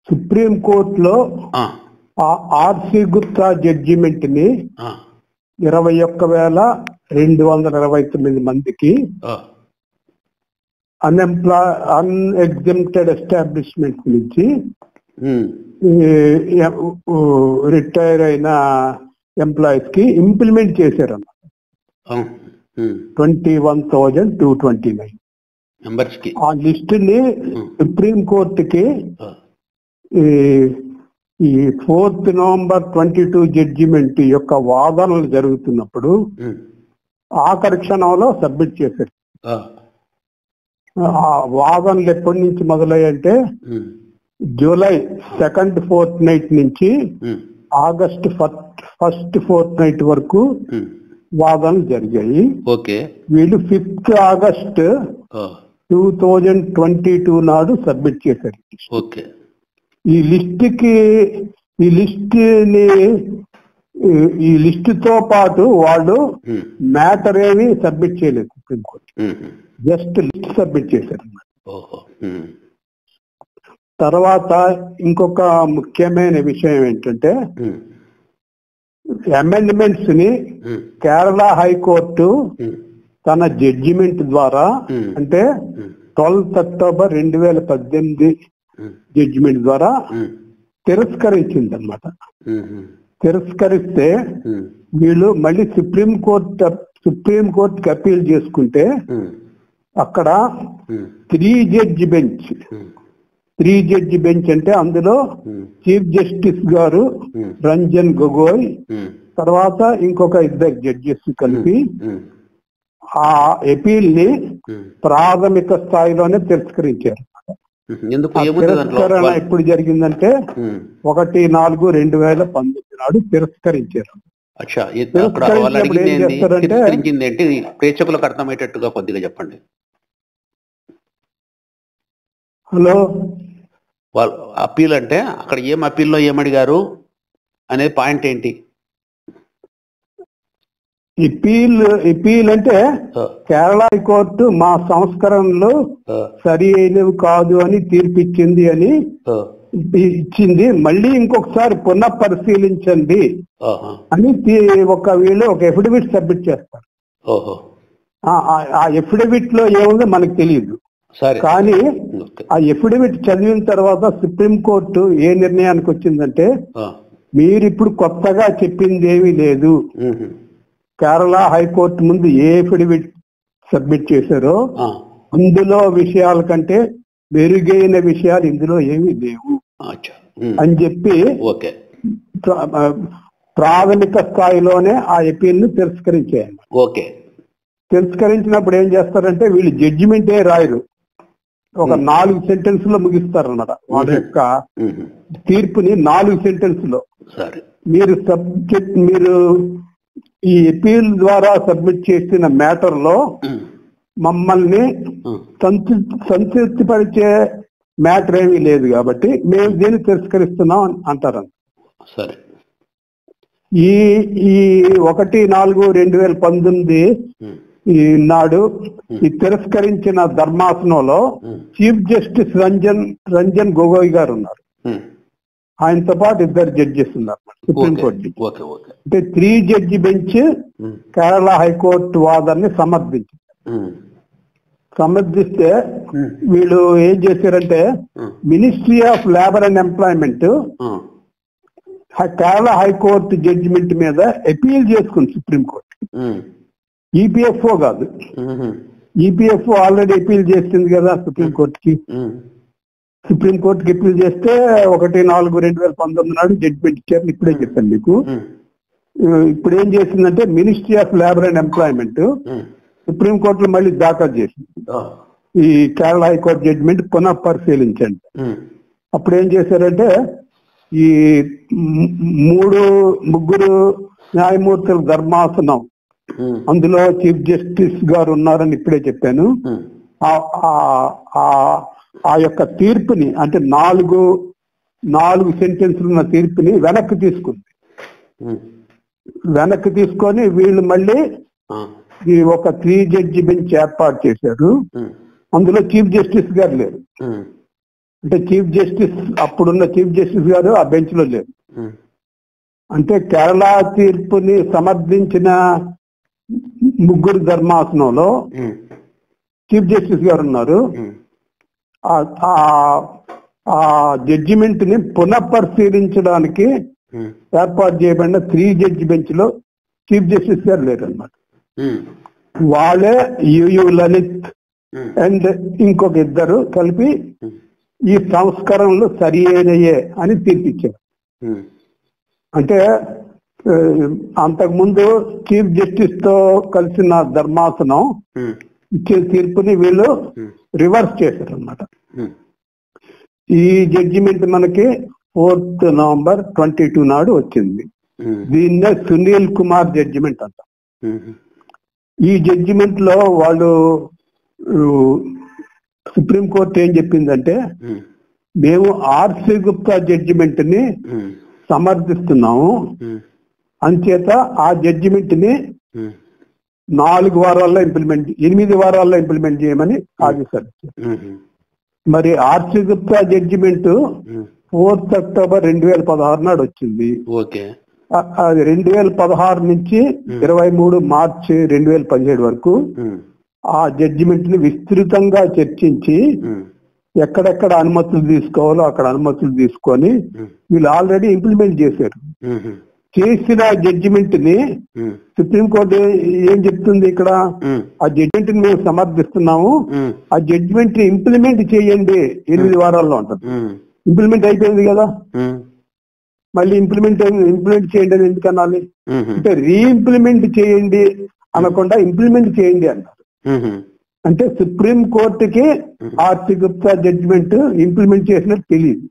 Supreme కోర్టులో RC Gupta judgement ని 21,229 మందికి అన్ఎగ్జెంప్టెడ్ ఎస్టాబ్లిష్మెంట్ నుంచి రిటైర్ అయిన ఎంప్లాయీస్ కి ఇంప్లిమెంట్ చేశారన్న 21,229 ఆ లిస్ట్ ని సుప్రీం కోర్టుకి ఈ 4th November 22 జడ్జిమెంట్ యొక్క వాదనలు జరుగుతున్నప్పుడు ఆఖరి క్షణంలో సబ్మిట్ చేశారు. ఆ వాదనలు ఎప్పటి నుంచి మొదలయ్యంటే జూలై 2nd fortnight నుంచి ఆగస్ట్ 1st fortnight వరకు వాదనలు జరిగాయి. వీళ్ళు 5th August 2022 నాడు సబ్మిట్ చేశారు. ఈ లిస్ట్ తో పాటు వాళ్ళు మ్యాటర్ ఏమి సబ్మిట్ చేయలేదు సుప్రీంకోర్టు, జస్ట్ లిస్ట్ సబ్మిట్ చేశారు. తర్వాత ఇంకొక ముఖ్యమైన విషయం ఏంటంటే అమెండ్మెంట్స్ ని కేరళ హైకోర్టు తన జడ్జిమెంట్ ద్వారా అంటే 12th October 2018 జడ్జిమెంట్ ద్వారా తిరస్కరించింది అన్నమాట. తిరస్కరిస్తే వీళ్ళు మళ్ళీ సుప్రీం కోర్టుకి అప్పీల్ చేసుకుంటే అక్కడ 3 judge బెంచ్ అంటే అందులో చీఫ్ జస్టిస్ గారు రంజన్ గొగోయ్ తర్వాత ఇంకొక 2 జడ్జెస్ కలిపి ఆ అపీల్ ని ప్రాథమిక స్థాయిలోనే తిరస్కరించారు. తిరస్కరణ ఎప్పుడు జరిగిందంటే 1/4/2019 నాడు తిరస్కరించారు. ఏం చేస్తారంటే ప్రేక్షకులకు అర్థమయ్యేటట్టుగా కొద్దిగా చెప్పండి. హలో, అప్పీల్ అంటే అక్కడ ఏం అప్పీల్లో ఏమడిగారు అనే పాయింట్ ఏంటి? అప్పీల్ అంటే కేరళ హైకోర్టు మా సంస్కరణలు సరి అయినవి కాదు అని తీర్పిచ్చింది అని ఇచ్చింది, మళ్ళీ ఇంకొకసారి పునః పరిశీలించండి అని వీళ్ళు ఒక ఎఫిడవిట్ సబ్మిట్ చేస్తారు. ఆ ఎఫిడవిట్ లో ఏముందో మనకు తెలియదు, కానీ ఆ ఎఫిడవిట్ చదివిన తర్వాత సుప్రీం కోర్టు ఏ నిర్ణయానికి వచ్చిందంటే మీరు ఇప్పుడు కొత్తగా చెప్పింది ఏమీ లేదు, కేరళ హైకోర్టు ముందు ఏ ఎఫిడవిట్ సబ్మిట్ చేశారో అందులో విషయాల కంటే మెరుగైన విషయాలు ఇందులో ఏమీ లేవు అని చెప్పి ప్రాథమిక స్థాయిలోనే ఆ అపీల్ ను తిరస్కరించేయాలి. తిరస్కరించినప్పుడు ఏం చేస్తారంటే వీళ్ళు జడ్జిమెంటే రాయరు, ఒక 4 సెంటెన్స్ లో ముగిస్తారన్నమాట. వాళ్ళ యొక్క తీర్పుని 4 సెంటెన్స్ లో మీరు ఈ అపీల్ ద్వారా సబ్మిట్ చేసిన మ్యాటర్ లో మమ్మల్ని సంతృప్తిపరిచే మ్యాటర్ ఏమీ లేదు కాబట్టి మేము దీన్ని తిరస్కరిస్తున్నాం అంటారన్న. ఈ 1/4/2019 నాడు ఈ తిరస్కరించిన ధర్మాసనంలో చీఫ్ జస్టిస్ రంజన్ గొగోయ్ గారు ఉన్నారు. ఆయనతో పాటు 2 జడ్జెస్ ఉన్నారు సుప్రీంకోర్టు. అంటే 3 judge బెంచ్ కేరళ హైకోర్టు వాదనని సమర్థిస్తే వీళ్ళు ఏం చేశారంటే ministry of labour and employment Kerala high court judgment మీద అపీల్ చేసుకుంది సుప్రీంకోర్టు. ఈపీఎఫ్ఓ కాదు, ఈపీఎఫ్ఓ ఆల్రెడీ అపీల్ చేసింది కదా సుప్రీంకోర్టుకి. సుప్రీంకోర్టుకి అపీల్ చేస్తే 1/4/2019 నాడు జడ్జిమెంట్ ఇచ్చారని ఇప్పుడే చెప్పాను మీకు. ఇప్పుడు ఏం చేసిందంటే ministry of labour and employment సుప్రీంకోర్టులో మళ్ళీ దాఖలు చేసింది ఈ కేరళ హైకోర్టు జడ్జిమెంట్ పునః పరిశీలించండి. అప్పుడు ఏం చేశారంటే ఈ 3 న్యాయమూర్తుల ధర్మాసనం, అందులో చీఫ్ జస్టిస్ గారు ఉన్నారని ఇప్పుడే చెప్పాను, ఆ యొక్క తీర్పుని అంటే 4 సెంటెన్స్లు ఉన్న తీర్పుని వెనక్కి తీసుకొని వీళ్ళు మళ్ళీ ఒక 3 judge బెంచ్ ఏర్పాటు చేశారు. అందులో చీఫ్ జస్టిస్ గారు లేరు. అంటే చీఫ్ జస్టిస్ అప్పుడున్న చీఫ్ జస్టిస్ గారు ఆ బెంచ్ లో లేరు. అంటే కేరళ తీర్పుని సమర్థించిన ముగ్గురు ధర్మాసనంలో చీఫ్ జస్టిస్ గారు ఉన్నారు. ఆ జడ్జిమెంట్ ని పునఃపరిశీలించడానికి ఏర్పాటు చేయబడిన 3 జడ్జి బెంచ్ లో చీఫ్ జస్టిస్ గారు లేరు అన్నమాట. వాళ్ళే యుయు లలిత్ అండ్ ఇంకొక ఇద్దరు కలిపి ఈ సంస్కరణలు సరి అయినయే అని తీర్పిచ్చారు. అంటే అంతకుముందు చీఫ్ జస్టిస్ తో కలిసిన ధర్మాసనం ఇచ్చే తీర్పుని వీళ్ళు రివర్స్ చేశారు అన్నమాట. ఈ జడ్జిమెంట్ మనకి 4th నవంబర్ 22 నాడు వచ్చింది. దీన్నే సునీల్ కుమార్ జడ్జిమెంట్ అంట. ఈ జడ్జిమెంట్ లో వాళ్ళు సుప్రీంకోర్టు ఏం చెప్పిందంటే, మేము ఆర్సి గుప్తా జడ్జిమెంట్ ని సమర్థిస్తున్నాము, అంచేత ఆ జడ్జిమెంట్ ని 4 వారాల్లో 8 వారాల్లో ఇంప్లిమెంట్ చేయమని ఆదేశాలు. మరి RC Gupta judgement 4th October 2016 నాడు వచ్చింది. అది 2016 నుంచి 23 మార్చి 2017 వరకు ఆ జడ్జిమెంట్ ని విస్తృతంగా చర్చించి ఎక్కడెక్కడ అనుమతులు తీసుకోవాలో అక్కడ అనుమతులు తీసుకొని వీళ్ళు ఆల్రెడీ ఇంప్లిమెంట్ చేశారు. చేసిన జడ్జిమెంట్ ని సుప్రీంకోర్టు ఏం చెప్తుంది ఇక్కడ, ఆ జడ్జిమెంట్ ని మేము సమర్థిస్తున్నాము, ఆ జడ్జిమెంట్ ని ఇంప్లిమెంట్ చేయండి 8 వారాల్లో ఉంటుంది. ఇంప్లిమెంట్ అయిపోయింది కదా, మళ్ళీ ఇంప్లిమెంట్ చేయండి అని ఎందుకు అనాలి? అంటే రీఇంప్లిమెంట్ చేయండి అనకుండా ఇంప్లిమెంట్ చేయండి అన్నారు. అంటే సుప్రీం కోర్టుకి ఆర్సి గుప్తా జడ్జిమెంట్ ఇంప్లిమెంట్ చేసినట్టు తెలియదు.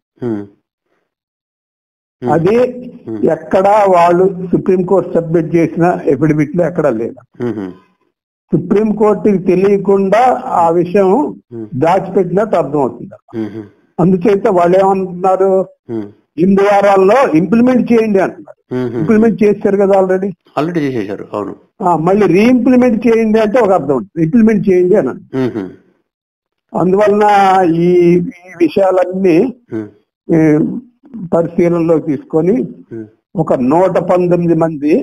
అది ఎక్కడా వాళ్ళు సుప్రీం కోర్టు సబ్మిట్ చేసిన ఎఫిడవిట్ లో ఎక్కడా లేదు. సుప్రీం కోర్టుకి తెలియకుండా ఆ విషయం దాచిపెట్టినట్టు అర్థమవుతుంది. అందుచేత వాళ్ళు ఏమంటున్నారు, 8 వారాల్లో ఇంప్లిమెంట్ చేయండి అంటున్నారు. ఇంప్లిమెంట్ చేశారు కదా, ఆల్రెడీ చేశారు. అవును, మళ్ళీ రీఇంప్లిమెంట్ చేయండి అంటే ఒక అర్థం ఉంటుంది, ఇంప్లిమెంట్ చేయండి అని. అందువలన ఈ విషయాలన్నీ పరిశీలనలో తీసుకొని ఒక 119 మంది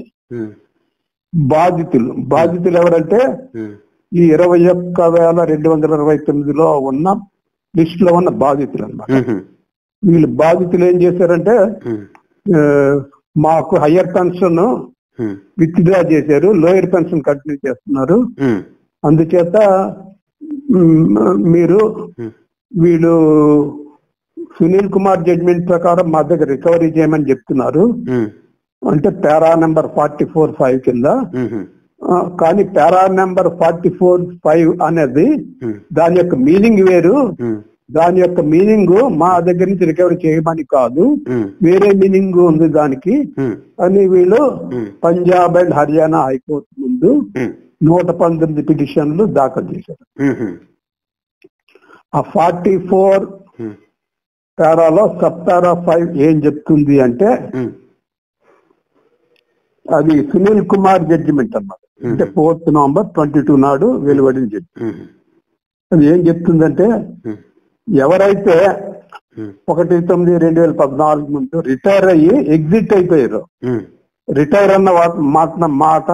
బాధితులు ఎవరంటే ఈ 21,229లో ఉన్న లిస్ట్ లో ఉన్న బాధితులు అన్నమాట. వీళ్ళు బాధితులు ఏం చేశారంటే, మాకు హయ్యర్ పెన్షన్ విత్డ్రా చేశారు, లోయర్ పెన్షన్ కంటిన్యూ చేస్తున్నారు, అందుచేత మీరు వీళ్ళు సునీల్ కుమార్ జడ్జిమెంట్ ప్రకారం మా దగ్గర రికవరీ చేయమని చెప్తున్నారు. అంటే పారా నెంబర్ 44(5) కింద. కానీ పారా నెంబర్ 44(5) అనేది దాని యొక్క మీనింగ్ వేరు. దాని యొక్క మీనింగ్ మా దగ్గర నుంచి రికవరీ చేయమని కాదు, వేరే మీనింగ్ ఉంది దానికి అని వీళ్ళు పంజాబ్ అండ్ హర్యానా హైకోర్టు ముందు 119 పిటిషన్లు దాఖలు చేశారు. ఆ 44 పారాలో సబ్పారా 5 ఏం చెప్తుంది అంటే, అది సునీల్ కుమార్ జడ్జిమెంట్ అన్నమాట. అంటే 4th నవంబర్ 22 నాడు వెలువడిన జడ్జిమెంట్. అది ఏం చెప్తుందంటే, ఎవరైతే 1/9/2014 ముందు రిటైర్ అయ్యి ఎగ్జిట్ అయిపోయారు, రిటైర్ అన్న మాట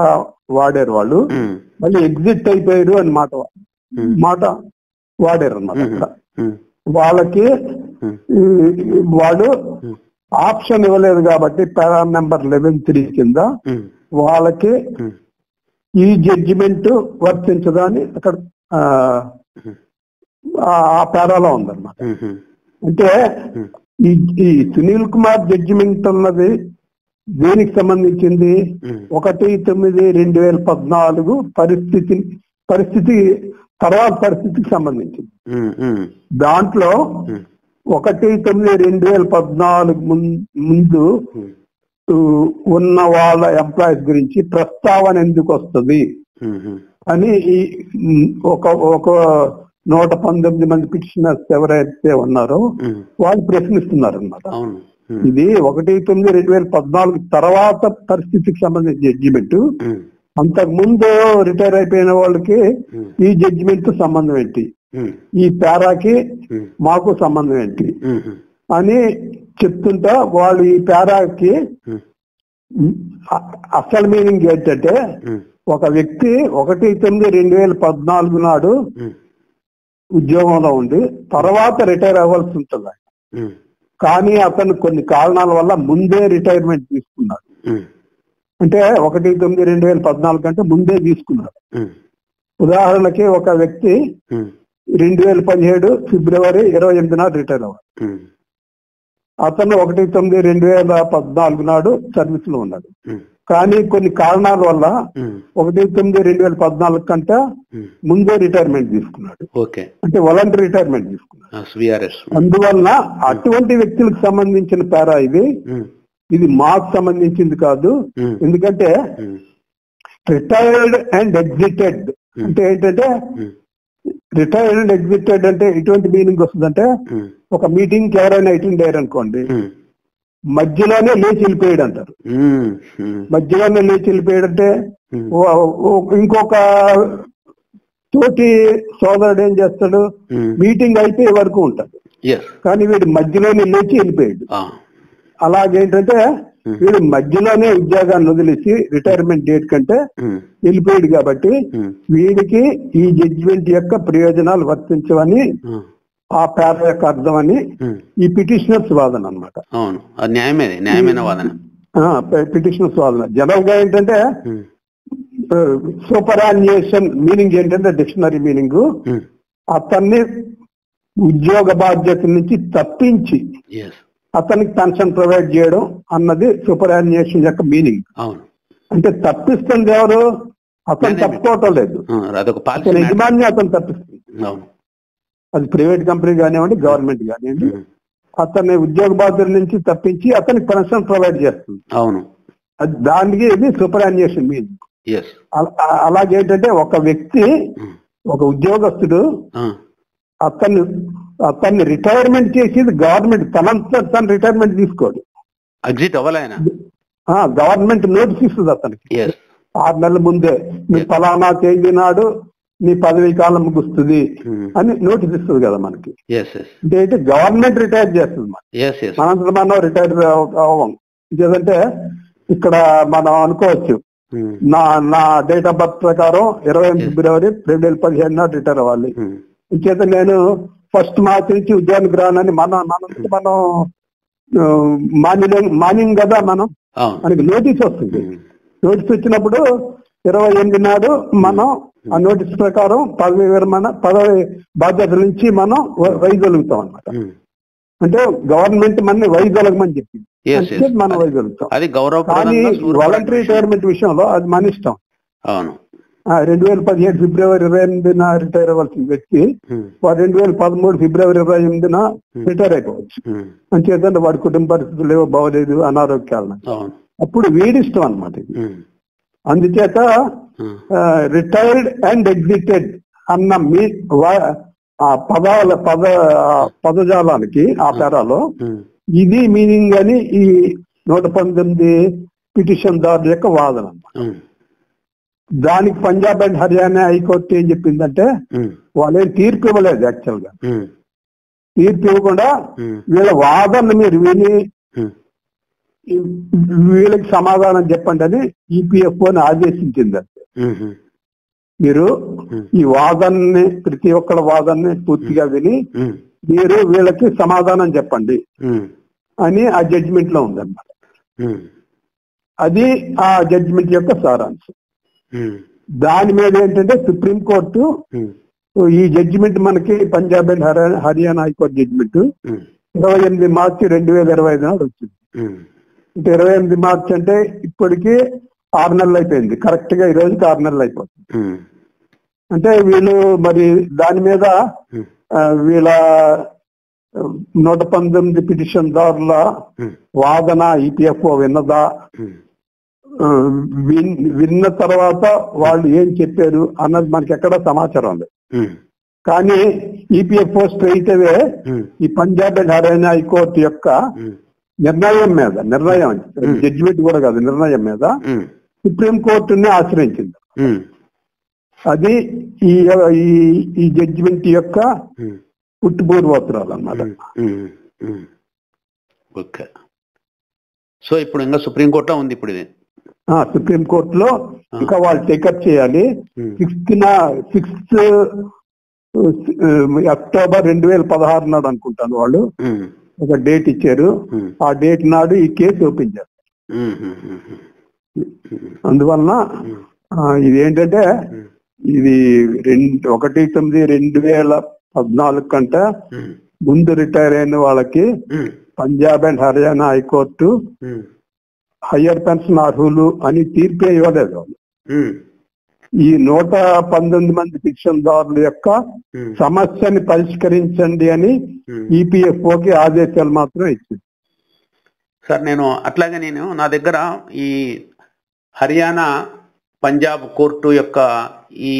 వాడారు వాళ్ళు, మళ్ళీ ఎగ్జిట్ అయిపోయారు అని మాట వాడారు అన్నమాట. వాళ్ళకి వాళ్ళు ఆప్షన్ ఇవ్వలేదు కాబట్టి పారా నెంబర్ 11(3) కింద వాళ్ళకి ఈ జడ్జిమెంట్ వర్తించదా అని అక్కడ ఆ పారాలో ఉందన్నమాట. అంటే ఈ సునీల్ కుమార్ జడ్జిమెంట్ అన్నది దేనికి సంబంధించింది, 1/9/2014 పరిస్థితి తర్వాత పరిస్థితికి సంబంధించింది. దాంట్లో 1/9/2014 ముందు ఉన్న వాళ్ళ ఎంప్లాయీస్ గురించి ప్రస్తావన ఎందుకు వస్తుంది అని ఒక 119 మంది పిటిషనర్స్ ఎవరైతే ఉన్నారో వాళ్ళు ప్రశ్నిస్తున్నారు అన్నమాట. ఇది 1/9/2014 తర్వాత పరిస్థితికి సంబంధించిన జడ్జిమెంట్. అంతకు ముందు రిటైర్ అయిపోయిన వాళ్ళకి ఈ జడ్జిమెంట్ తో సంబంధం ఏంటి ఈ పేరాకి మాకు సంబంధం ఏంటి అని చెప్తుంటా వాళ్ళు ఈ పేరాకి అసలు మీనింగ్ ఏంటంటే ఒక వ్యక్తి 1/9/2014 నాడు ఉద్యోగంలో ఉండి తర్వాత రిటైర్ అవ్వాల్సి ఉంటుంది. కానీ అతను కొన్ని కారణాల వల్ల ముందే రిటైర్మెంట్ తీసుకున్నాడు. అంటే 1/9/2014 కంటే ముందే తీసుకున్నాడు. ఉదాహరణకి ఒక వ్యక్తి 2017 ఫిబ్రవరి 28 నాడు రిటైర్ అవ్వాలి. అతను 1/9/2014 నాడు సర్వీస్ లో ఉన్నాడు. కానీ కొన్ని కారణాల వల్ల 1/9/2014 కంటే ముందే రిటైర్మెంట్ తీసుకున్నాడు. అంటే వాలంటరీ రిటైర్మెంట్ తీసుకున్నాడు. అందువల్ల అటువంటి వ్యక్తులకు సంబంధించిన పేరా ఇది మాకు సంబంధించింది కాదు. ఎందుకంటే రిటైర్డ్ అండ్ ఎగ్జిటెడ్ అంటే ఏంటంటే రిటైర్డ్ అండ్ ఎగ్జిటెడ్ అంటే ఎటువంటి మీనింగ్ వస్తుందంటే ఒక మీటింగ్ కి ఎవరైనా అటెండ్ అయ్యారు అనుకోండి, మధ్యలోనే లేచి వెళ్ళిపోయాడు అంటారు. మధ్యలోనే లేచి వెళ్ళిపోయాడు అంటే ఇంకొక తోటి సోదరుడు ఏం చేస్తాడు, మీటింగ్ అయిపోయే వరకు ఉంటాడు, కానీ వీడు మధ్యలోనే లేచి వెళ్ళిపోయాడు. అలాగేంటంటే వీడు మధ్యలోనే ఉద్యోగాన్ని వదిలేసి రిటైర్మెంట్ డేట్ కంటే వెళ్ళిపోయాడు. కాబట్టి వీడికి ఈ జడ్జిమెంట్ యొక్క ప్రయోజనాలు వర్తించవని ఆ పేర యొక్క అర్థం అని ఈ పిటిషనర్స్ వాదన అనమాట. పిటిషనర్స్ వాదన జనరల్ గా ఏంటంటే సూపరాన్యేషన్ మీనింగ్ ఏంటంటే డిక్షనరీ మీనింగ్ అతన్ని ఉద్యోగ బాధ్యత నుంచి తప్పించి అతనికి పెన్షన్ ప్రొవైడ్ చేయడం అన్నది సూపరాన్యేషన్ యొక్క మీనింగ్. అంటే తప్పిస్తుంది ఎవరు? అతను తప్పుకోవటం లేదు, అతని యజమాని అతను తప్పిస్తుంది. అది ప్రైవేట్ కంపెనీ కానివ్వండి, గవర్నమెంట్ కానివ్వండి, అతన్ని ఉద్యోగ బాధ్యత నుంచి తప్పించి అతనికి పెన్షన్ ప్రొవైడ్ చేస్తుంది. అది దానికి ఇది సూపరాన్యేషన్ మీనింగ్. అలాగేంటంటే ఒక వ్యక్తి, ఒక ఉద్యోగస్తుడు అతన్ని రిటైర్మెంట్ చేసేది గవర్నమెంట్, తన రిటైర్మెంట్ తీసుకోడు, గవర్నమెంట్ నోటీస్ ఇస్తుంది అతనికి 6 నెలల ముందే, మీ ఫలానా తేదీ నాడు నీ పదవీ కాలం ముగుస్తుంది అని నోటీస్ ఇస్తుంది కదా మనకి. అంటే గవర్నమెంట్ రిటైర్ చేస్తుంది, మనంతా మనం రిటైర్ అవ్వం. ఇదేంటంటే ఇక్కడ మనం అనుకోవచ్చు, నా డేట్ ఆఫ్ బర్త్ ప్రకారం 28 ఫిబ్రవరి 2015 నాడు రిటైర్ అవ్వాలి. ఇంకేత నేను 1 మార్చి నుంచి ఉద్యోగానికి రానని మనం మాన్యం కదా, మనకి నోటీస్ వస్తుంది. నోటీస్ వచ్చినప్పుడు 28 నాడు మనం ఆ నోటీస్ ప్రకారం పదవి బాధ్యతల నుంచి మనం వైదొలుగుతాం అనమాట. అంటే గవర్నమెంట్ మన వైదొలగమని చెప్పింది, మనం వైదొలుగుతాం. కానీ వాలంటరీ రిటైర్మెంట్ విషయంలో అది మన ఇష్టం. 2017 ఫిబ్రవరి 28 రిటైర్ అవ్వాల్సిన వ్యక్తి 2013 ఫిబ్రవరి 28 రిటైర్ అయిపోవచ్చు. అంచేతంటే వాడి కుటుంబ పరిస్థితులు ఏవో బాగోలేదు, అనారోగ్యాలు, అప్పుడు వీడిష్టం అనమాట. అందుచేత రిటైర్డ్ అండ్ ఎగ్జిటెడ్ అన్న పదజాలానికి ఆ పేరాలో ఇది మీనింగ్ అని ఈ 119 పిటిషన్ దారుల యొక్క వాదన. దానికి పంజాబ్ అండ్ హర్యానా హైకోర్టు ఏం చెప్పిందంటే వాళ్ళేం తీర్పు ఇవ్వలేదు. యాక్చువల్ గా తీర్పు ఇవ్వకుండా వీళ్ళ వాదన మీరు విని వీళ్ళకి సమాధానం చెప్పండి అని ఈపీఎఫ్ఓని ఆదేశించింది. అంతే, మీరు ఈ వాదనని, ప్రతి ఒక్కళ్ళ వాదనని పూర్తిగా విని మీరు వీళ్ళకి సమాధానం చెప్పండి అని ఆ జడ్జిమెంట్ లో ఉందన్నమాట. అది ఆ జడ్జిమెంట్ యొక్క సారాంశం. దాని మీద ఏంటంటే సుప్రీంకోర్టు ఈ జడ్జిమెంట్ మనకి Punjab and Haryana high court judgment 28 మార్చి 2025 నాడు వచ్చింది. అంటే 28 మార్చి అంటే ఇప్పటికి 6 నెలలు అయిపోయింది. కరెక్ట్ గా ఈ రోజుకి 6 నెలలు అయిపోతుంది. అంటే వీళ్ళు మరి దాని మీద వీళ్ళ 119 పిటిషన్ దారుల వాదన ఈపీఎఫ్ఓ విన్నదా, విన్న తర్వాత వాళ్ళు ఏం చెప్పారు అన్నది మనకి ఎక్కడ సమాచారం లేదు. కానీ ఈపీఎఫ్ఓ స్ట్రైట్ అవే ఈ పంజాబ్ అండ్ హర్యానా హైకోర్టు యొక్క నిర్ణయం జడ్జిమెంట్ కూడా కాదు, నిర్ణయం మీద సుప్రీంకోర్టుని ఆశ్రయించింది. అది ఈ ఈ జడ్జిమెంట్ యొక్క పుట్టుపూర్వోత్తరాలు అన్నమాట. ఓకే. సో ఇప్పుడు ఇంకా సుప్రీంకోర్టులో ఉంది ఇప్పుడు ఇది. సుప్రీంకోర్టులో ఇంకా వాళ్ళు టేకప్ చేయాలి. 6th అక్టోబర్ 2016 నాడు అనుకుంటాను వాళ్ళు ఒక డేట్ ఇచ్చారు. ఆ డేట్ నాడు ఈ కేసు ఓపెన్ చేస్తారు. అందువలన ఇది ఏంటంటే ఇది 1/9/2014 కంటే ముందు రిటైర్ అయిన వాళ్ళకి Punjab and Haryana high court higher pension అర్హులు అని తీర్పు ఇవ్వలేదు. ఈ 119 మంది పెన్షన్దారుల యొక్క సమస్యని పరిష్కరించండి అని ఈపీఎఫ్ఓకి ఆదేశాలు మాత్రం ఇచ్చింది. సార్ అట్లాగే నా దగ్గర ఈ హర్యానా పంజాబ్ కోర్టు యొక్క ఈ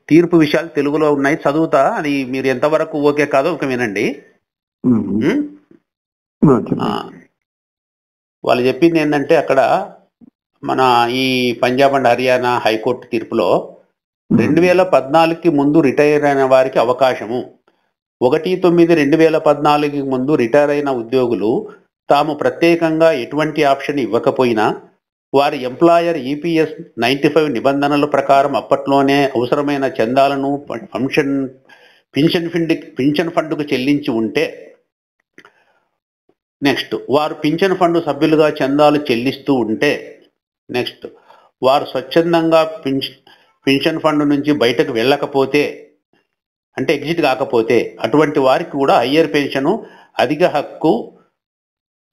తీర్పు విషయాలు తెలుగులో ఉన్నాయి, చదువుతా. అది మీరు ఎంతవరకు ఓకే కాదో ఒక వినండి. వాళ్ళు చెప్పింది ఏంటంటే అక్కడ మన ఈ పంజాబ్ అండ్ హర్యానా హైకోర్టు తీర్పులో 2014కి ముందు రిటైర్ అయిన వారికి అవకాశము, 1/9/2014కి ముందు రిటైర్ అయిన ఉద్యోగులు తాము ప్రత్యేకంగా ఎటువంటి ఆప్షన్ ఇవ్వకపోయినా వారి ఎంప్లాయర్ ఈపీఎస్ 95 నిబంధనల ప్రకారం అప్పట్లోనే అవసరమైన చందాలను పింఛన్ ఫండ్కు చెల్లించి ఉంటే, నెక్స్ట్ వారు పింఛన్ ఫండ్ సభ్యులుగా చందాలు చెల్లిస్తూ ఉంటే, నెక్స్ట్ వారు స్వచ్ఛందంగా పింఛన్ ఫండ్ నుంచి బయటకు వెళ్ళకపోతే, అంటే ఎగ్జిట్ కాకపోతే అటువంటి వారికి కూడా హయ్యర్ పెన్షన్ అధిక హక్కు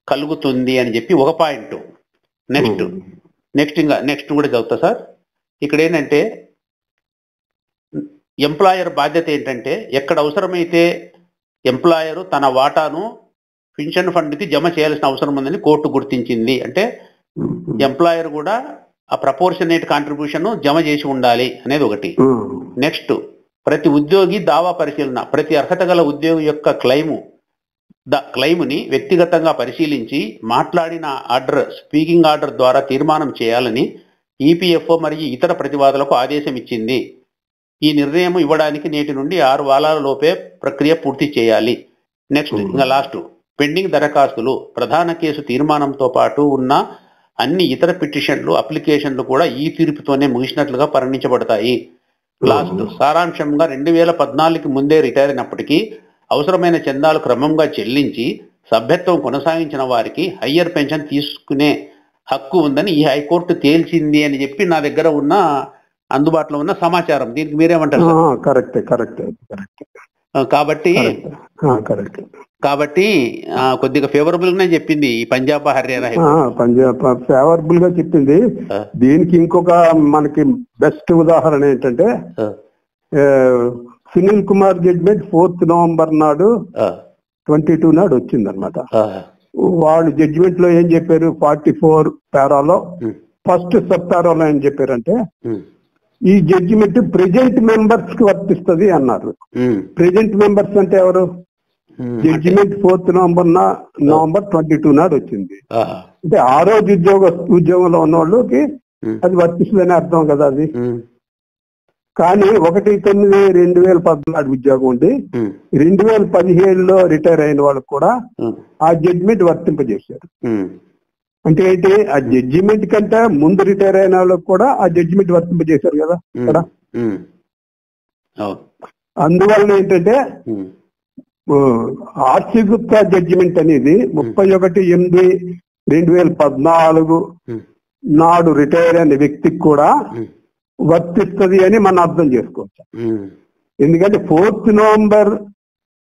కలుగుతుంది అని చెప్పి ఒక పాయింట్. నెక్స్ట్ కూడా చదువుతా సార్. ఇక్కడ ఏంటంటే ఎంప్లాయర్ బాధ్యత ఏంటంటే ఎక్కడ అవసరమైతే ఎంప్లాయరు తన వాటాను పెన్షన్ ఫండ్కి జమ చేయాల్సిన అవసరం ఉందని కోర్టు గుర్తించింది. అంటే ఎంప్లాయర్ కూడా ఆ ప్రపోర్షనేట్ కాంట్రిబ్యూషన్ జమ చేసి ఉండాలి అనేది ఒకటి. నెక్స్ట్ ప్రతి ఉద్యోగి దావా పరిశీలన, ప్రతి అర్హత గల ఉద్యోగి యొక్క క్లెయిమ్ని వ్యక్తిగతంగా పరిశీలించి మాట్లాడిన స్పీకింగ్ ఆర్డర్ ద్వారా తీర్మానం చేయాలని ఈపీఎఫ్ఓ మరియు ఇతర ప్రతివాదులకు ఆదేశం ఇచ్చింది. ఈ నిర్ణయం ఇవ్వడానికి నేటి నుండి 6 వారాల లోపే ప్రక్రియ పూర్తి చేయాలి. నెక్స్ట్ ఇంకా లాస్ట్ పెండింగ్ దరఖాస్తులు, ప్రధాన కేసు తీర్మానంతో పాటు ఉన్న అన్ని ఇతర పిటిషన్లు అప్లికేషన్లు కూడా ఈ తీర్పుతోనే ముగిసినట్లుగా పరిగణించబడతాయి. లాస్ట్ సారాంశంగా 2014కి ముందే రిటైర్ అయినప్పటికీ అవసరమైన చందాలు క్రమంగా చెల్లించి సభ్యత్వం కొనసాగించిన వారికి హయ్యర్ పెన్షన్ తీసుకునే హక్కు ఉందని ఈ హైకోర్టు తేల్చింది అని చెప్పి నా దగ్గర ఉన్న అందుబాటులో ఉన్న సమాచారం. దీనికి మీరేమంటారు? కాబట్టి కొద్దిగా ఫేవరబుల్ గానే చెప్పింది ఈ పంజాబ్ హర్యానా. పంజాబ్ ఫేవరబుల్ గా చెప్పింది. దీనికి ఇంకొక మనకి బెస్ట్ ఉదాహరణ ఏంటంటే Sunil Kumar judgement 4th November నాడు 22 నాడు వచ్చింది అనమాట. వాళ్ళు జడ్జిమెంట్ లో ఏం చెప్పారు, 44 పారాలో ఫస్ట్ సబ్ పారాలో ఏం చెప్పారంటే ఈ జడ్జిమెంట్ ప్రెజెంట్ మెంబర్స్ కి వర్తిస్తుంది అన్నారు. ప్రెజెంట్ మెంబర్స్ అంటే ఎవరు? జడ్జిమెంట్ 4th నవంబర్ 22 నాడు వచ్చింది. అంటే ఆ రోజు ఉద్యోగంలో ఉన్న వాళ్ళకి అది వర్తిస్తుందని అర్థం కదా అది. కానీ 1/9/2014 ఉద్యోగం ఉండి 2017లో రిటైర్ అయిన వాళ్ళకి కూడా ఆ జడ్జిమెంట్ వర్తింపజేశారు. అంటే ఏంటి, ఆ జడ్జిమెంట్ కంటే ముందు రిటైర్ అయిన వాళ్ళకి కూడా ఆ జడ్జిమెంట్ వర్తింపజేశారు కదా ఇక్కడ. అందువల్ల ఏంటంటే ఆర్సి గుప్తా జడ్జిమెంట్ అనేది 31/8/2014 నాడు రిటైర్ అయిన వ్యక్తికి కూడా వర్తిస్తుంది అని మనం అర్థం చేసుకోవచ్చు. ఎందుకంటే 4th నవంబర్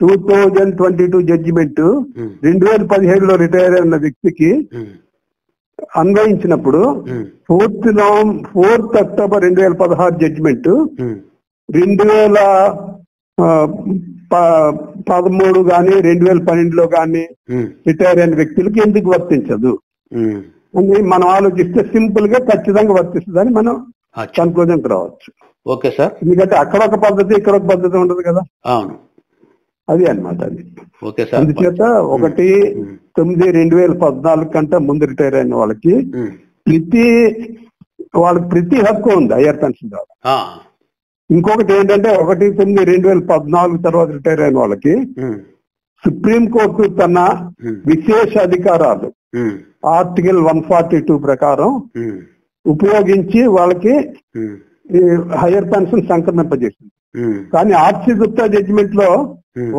2022 జడ్జిమెంట్ 2017లో రిటైర్ అయిన వ్యక్తికి అన్వయించినప్పుడు 4th అక్టోబర్ 2016 జడ్జిమెంట్ 2013 కానీ 2012లో కానీ రిటైర్ అయిన వ్యక్తులకి ఎందుకు వర్తించదు అని మనం ఆలోచిస్తే సింపుల్ గా ఖచ్చితంగా వర్తిస్తుందని మనం కన్క్లూజన్ రావచ్చు. Okay sir. ఎందుకంటే అక్కడ ఒక పద్ధతి ఇక్కడ ఒక పద్ధతి ఉండదు కదా. అవును, అది అన్నమాట అది. Okay sir. అందుచేత 1/9/2014 కంటే ముందు రిటైర్ అయిన వాళ్ళకి ప్రతి హక్కు ఉంది హయ్యర్ పెన్షన్ ద్వారా. ఇంకొకటి ఏంటంటే 1/9/2014 తర్వాత రిటైర్ అయిన వాళ్ళకి సుప్రీంకోర్టు తన విశేష అధికారాలు ఆర్టికల్ 142 ప్రకారం ఉపయోగించి వాళ్ళకి హైయర్ పెన్షన్ సంక్రమింపజేసింది. కానీ ఆర్సి గుప్తా జడ్జిమెంట్ లో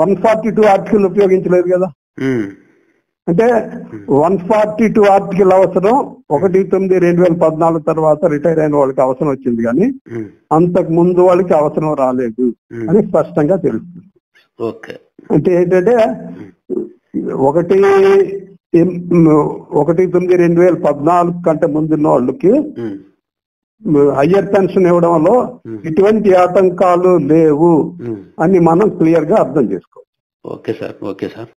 142 ఆర్టికల్ ఉపయోగించలేదు కదా. అంటే 142 ఆర్టికల్ అవసరం 1/9/2014 తర్వాత రిటైర్ అయిన వాళ్ళకి అవసరం వచ్చింది, కానీ అంతకు ముందు వాళ్ళకి అవసరం రాలేదు అని స్పష్టంగా తెలుస్తుంది. అంటే ఏంటంటే 1/9/2014 కంటే ముందున్న వాళ్ళకి హయ్యర్ పెన్షన్ ఇవ్వడంలో ఎటువంటి ఆటంకాలు లేవు అని మనం క్లియర్ గా అర్థం చేసుకోవాలి. Okay sir.